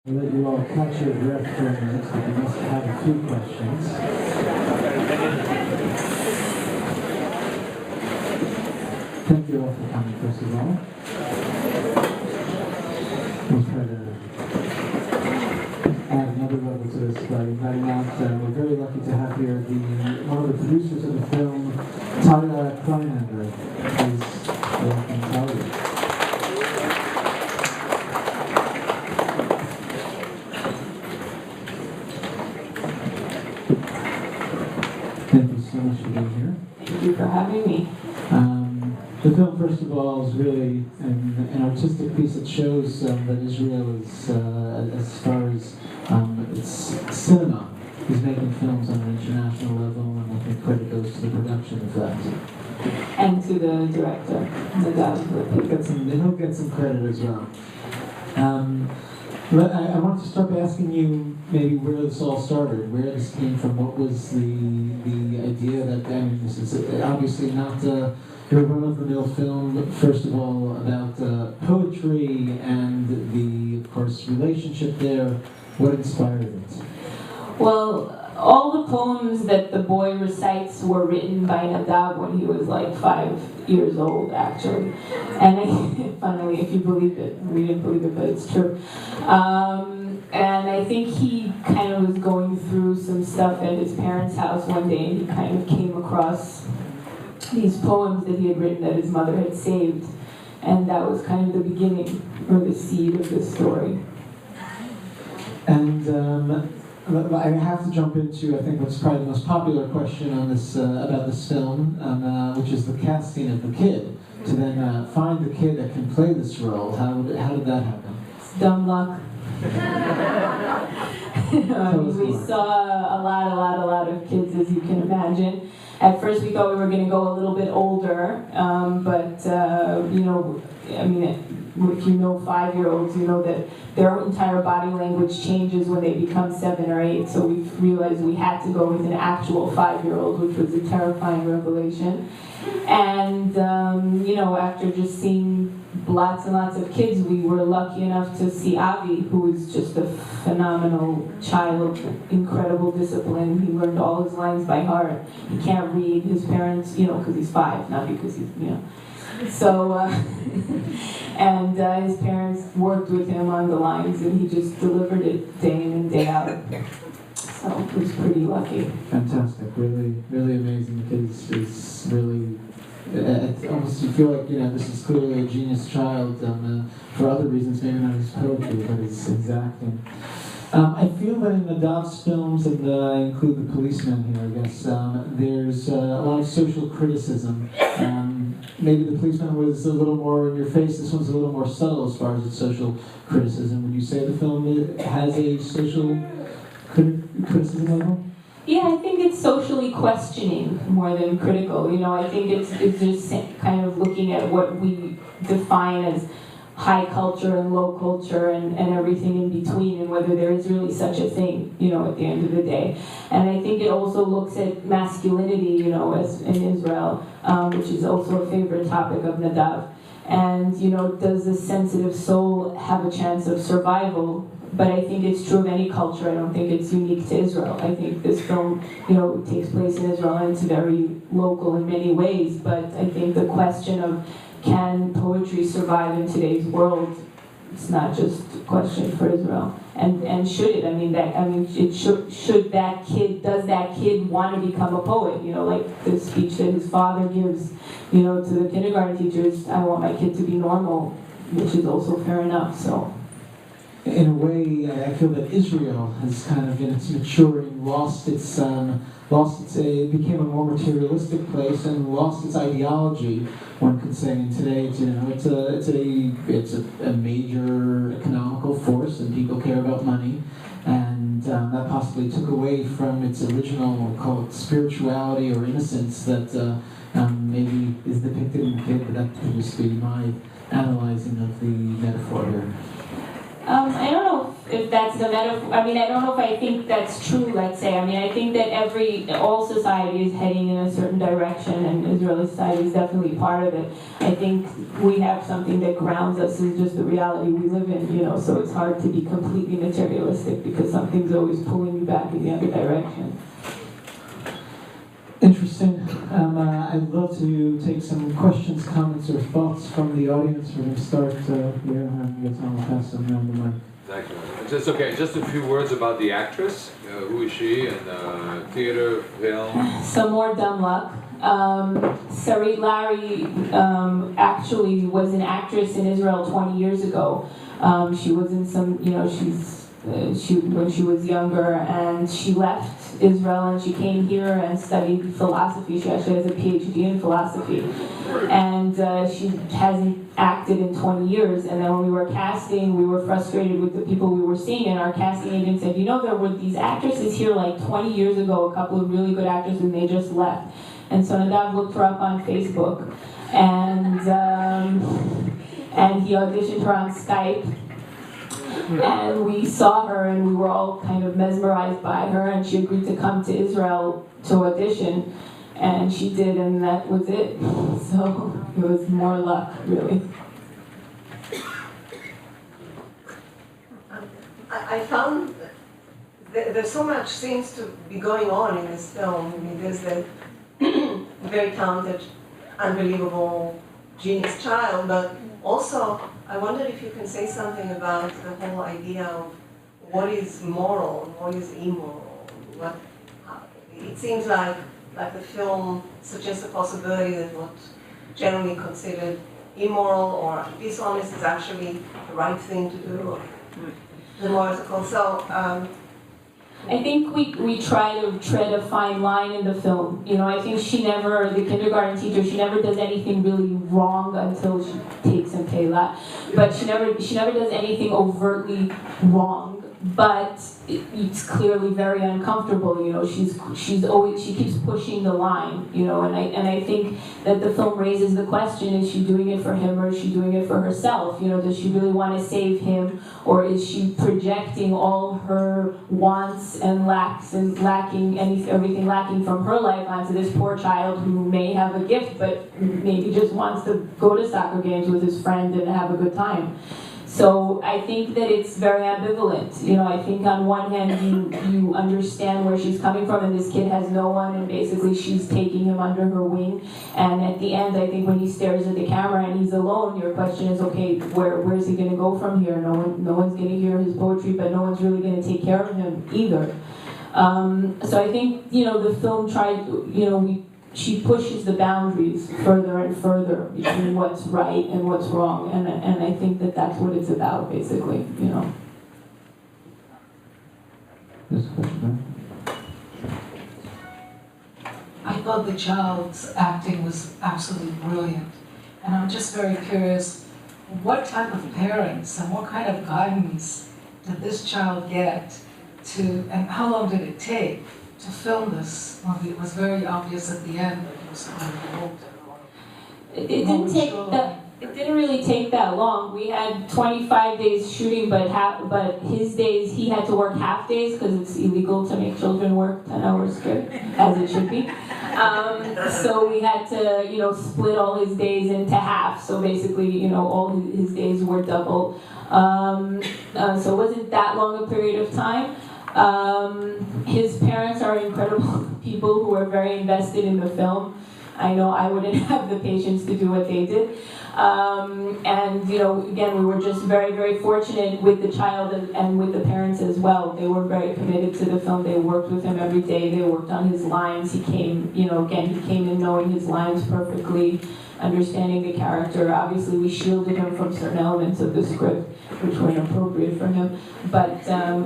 I'll let you all catch your breath for a minute, but you must have a few questions. Thank you all for coming, first of all. We'll try to add another level to this by inviting out, we're very lucky to have here one of the producers of the film, Talia Kleinhendler. Please welcome Talia. Thank you so much for being here. Thank you for having me. The film, first of all, is really an artistic piece that shows that Israel is, as far as its cinema, is making films on an international level, and I think credit goes to the production of that. And to the director, Nadav. He'll get some credit as well. I want to start by asking you maybe where this all started, where this came from. What was the idea that, I mean, this is obviously not your run-of-the-mill film, first of all, about poetry and the, of course, relationship there. What inspired it? Well, all the poems that the boy recites were written by Nadav when he was like 5 years old, actually. And funnily, if you believe it, we didn't believe it, but it's true. And I think he kind of was going through some stuff at his parents' house one day, and he kind of came across these poems that he had written that his mother had saved. And that was kind of the beginning, or the seed of this story. And I have to jump into, I think, what's probably the most popular question on this about this film, which is the casting of the kid. To then find the kid that can play this role, how did that happen? It's dumb luck. We saw a lot of kids, as you can imagine. At first we thought we were going to go a little bit older, but you know, I mean, if you know 5-year-olds, you know that their entire body language changes when they become 7 or 8, so we realized we had to go with an actual 5-year-old, which was a terrifying revelation. And you know, after just seeing lots and lots of kids, we were lucky enough to see Avi, who is just a phenomenal child, incredible discipline. He learned all his lines by heart. He can't read. His parents, you know, because he's 5, not because he's, you know. So, and his parents worked with him on the lines, and he just delivered it day in and day out. So he was pretty lucky. Fantastic, really, really amazing. The kid is really. It's almost, you feel like, you know, this is clearly a genius child, for other reasons, maybe not his poetry, but his acting. I feel that in Nadav's films, and I include the policeman here, I guess, there's a lot of social criticism. Maybe the policeman was a little more in your face, this one's a little more subtle as far as its social criticism. Would you say the film has a social criticism level? Yeah, I think it's socially questioning more than critical. You know, I think it's just kind of looking at what we define as high culture and low culture and everything in between, and whether there is really such a thing, you know, at the end of the day. And I think it also looks at masculinity, you know, as in Israel, which is also a favorite topic of Nadav. And, you know, does the sensitive soul have a chance of survival? But I think it's true of any culture. I don't think it's unique to Israel. I think this film, you know, takes place in Israel, and it's very local in many ways. But I think the question of can poetry survive in today's world, it's not just a question for Israel. And should it? It should that kid, does that kid want to become a poet? You know, like the speech that his father gives, you know, to the kindergarten teachers, I want my kid to be normal, which is also fair enough, so. In a way, I feel that Israel has kind of, in its maturing, became a more materialistic place and lost its ideology. One could say, and today, it's a major economical force, and people care about money, and that possibly took away from its original, we'll call it spirituality or innocence that maybe is depicted in the kid. But that could just be my analyzing of the metaphor here. I don't know if if that's the metaphor. I mean, I don't know if I think that's true, let's say. I mean, I think that all society is heading in a certain direction, and Israeli society is definitely part of it. I think we have something that grounds us in just the reality we live in, you know, so it's hard to be completely materialistic because something's always pulling you back in the other direction. Interesting. I'd love to take some questions, comments, or thoughts from the audience. We're going to start here, and I'll pass them around the mic. Thank you. Just okay. Just a few words about the actress. Who is she? And theater, film. Some more dumb luck. Sarit Larry actually was an actress in Israel 20 years ago. She was in some, you know, when she was younger, and she left Israel and she came here and studied philosophy. She actually has a PhD in philosophy, and she hasn't acted in 20 years. And then when we were casting, we were frustrated with the people we were seeing, and our casting agent said, you know, there were these actresses here like 20 years ago, a couple of really good actresses, and they just left. And so Nadav looked her up on Facebook, and he auditioned her on Skype. And we saw her, and we were all kind of mesmerized by her, and she agreed to come to Israel to audition, and she did, and that was it. So it was more luck, really. I found there's so much seems to be going on in this film. I mean, there's the very talented, unbelievable, genius child, but also I wondered if you can say something about the whole idea of what is moral and what is immoral. It seems like the film suggests a possibility that what generally considered immoral or dishonest is actually the right thing to do, or the more ethical. So I think we try to tread a fine line in the film. You know, I think the kindergarten teacher, she never does anything really wrong until she takes an Keilah. But she never does anything overtly wrong. But it's clearly very uncomfortable. You know, she keeps pushing the line. You know, and I think that the film raises the question: is she doing it for him, or is she doing it for herself? You know, does she really want to save him, or is she projecting all her wants and everything lacking from her life onto this poor child who may have a gift, but maybe just wants to go to soccer games with his friend and have a good time? So I think that it's very ambivalent. You know, I think on one hand you understand where she's coming from, and this kid has no one, and basically she's taking him under her wing. And at the end, I think when he stares at the camera and he's alone, your question is, okay, where's he going to go from here? No one's going to hear his poetry, but no one's really going to take care of him either. So I think, you know, the film tried, you know, she pushes the boundaries further and further between what's right and what's wrong, and I think that that's what it's about, basically, you know. I thought the child's acting was absolutely brilliant, and I'm just very curious, what type of parents and what kind of guidance did this child get and how long did it take to film this movie? It was very obvious at the end that it was going to be moved. It didn't really take that long. We had 25 days shooting, but his days, he had to work half days because it's illegal to make children work 10 hours straight, as it should be. So we had to, you know, split all his days into half. So basically, you know, all his days were double. So it wasn't that long a period of time. His parents are incredible people who are very invested in the film. I know I wouldn't have the patience to do what they did. And, you know, again, we were just very, very fortunate with the child and with the parents as well. They were very committed to the film. They worked with him every day. They worked on his lines. He came, you know, again, he came in knowing his lines perfectly, understanding the character. Obviously, we shielded him from certain elements of the script, which were inappropriate for him. But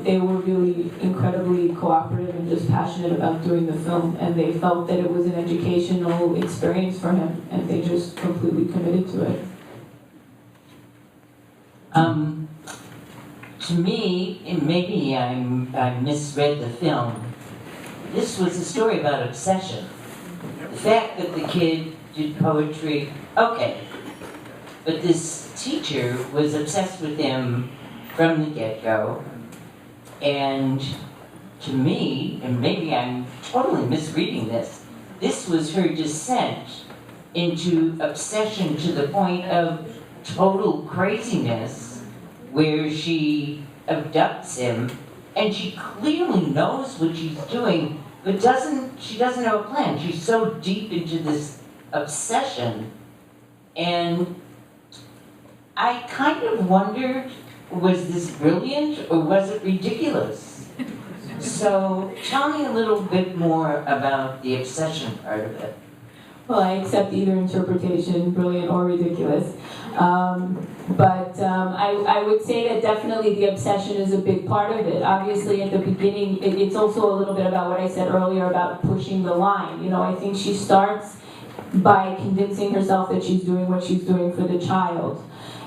they were really incredibly cooperative and just passionate about doing the film. And they felt that it was an educational experience for him, and they just completely committed to it. To me, and maybe I misread the film, this was a story about obsession. The fact that the kid did poetry, okay. But this teacher was obsessed with him from the get-go, And to me, and maybe I'm totally misreading this was her descent into obsession to the point of total craziness, where she abducts him, and she clearly knows what she's doing, but she doesn't have a plan. She's so deep into this obsession, and I kind of wondered, was this brilliant or was it ridiculous? So tell me a little bit more about the obsession part of it. Well, I accept either interpretation, brilliant or ridiculous. I would say that definitely the obsession is a big part of it. Obviously, at the beginning, it's also a little bit about what I said earlier about pushing the line. You know, I think she starts by convincing herself that she's doing what she's doing for the child.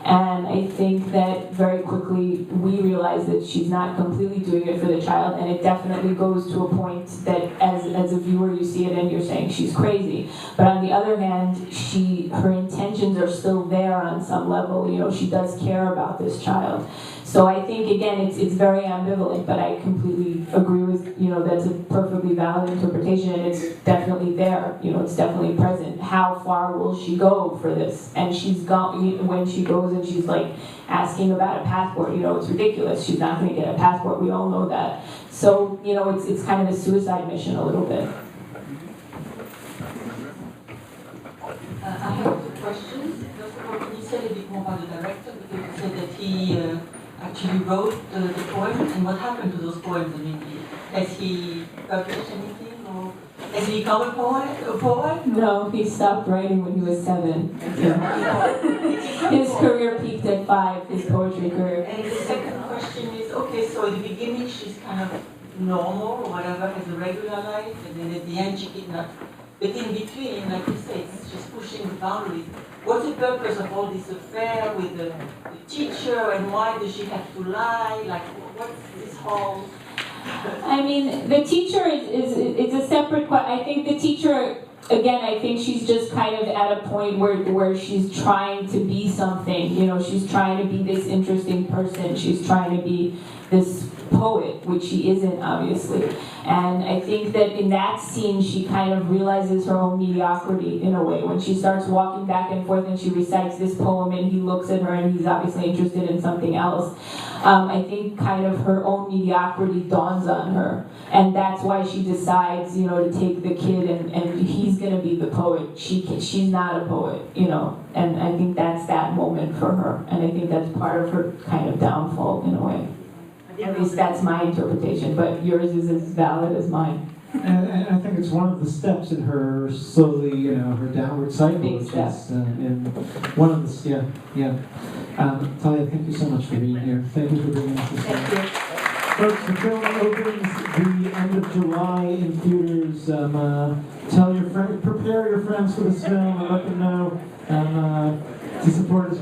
And I think that very quickly we realize that she's not completely doing it for the child, and it definitely goes to a point that as a viewer you see it and you're saying she's crazy. But on the other hand, her intentions are still there on some level. You know, she does care about this child. So I think, again, it's very ambivalent, but I completely agree with, you know, that's a perfectly valid interpretation, and it's definitely there. You know, it's definitely present. How far will she go for this? And she's gone, when she goes and she's like asking about a passport, you know, it's ridiculous. She's not going to get a passport. We all know that. So, you know, it's kind of a suicide mission a little bit. I have two questions. First of all, can you say a bit more about the director? Because you said that he actually wrote the poem, and what happened to those poems? I mean, has he published anything, or has he become a poet? No, he stopped writing when he was 7. His career peaked at 5, his poetry career. And the second question is, okay, so at the beginning she's kind of normal or whatever, has a regular life, and then at the end she kidnaps. But in between, like you say, she's pushing the boundaries. What's the purpose of all this affair with the teacher, and why does she have to lie? Like, what's this whole... I mean, the teacher is a separate question. I think the teacher, again, I think she's just kind of at a point where she's trying to be something. You know, she's trying to be this interesting person. She's trying to be this poet, which she isn't, obviously. And I think that in that scene, she kind of realizes her own mediocrity in a way. When she starts walking back and forth and she recites this poem and he looks at her and he's obviously interested in something else, I think kind of her own mediocrity dawns on her. And that's why she decides, you know, to take the kid and he's going to be the poet. She's not a poet, you know. And I think that's that moment for her. And I think that's part of her kind of downfall in a way. At least that's my interpretation, but yours is as valid as mine. And I think it's one of the steps in her slowly, you know, her downward cycle. Big step. In one of the, yeah. Talia, thank you so much for being here. Thank you for bringing us this film. Thank you. Folks, the film opens the end of July in theaters. Tell your friends, prepare your friends for this film, and let them know to support us.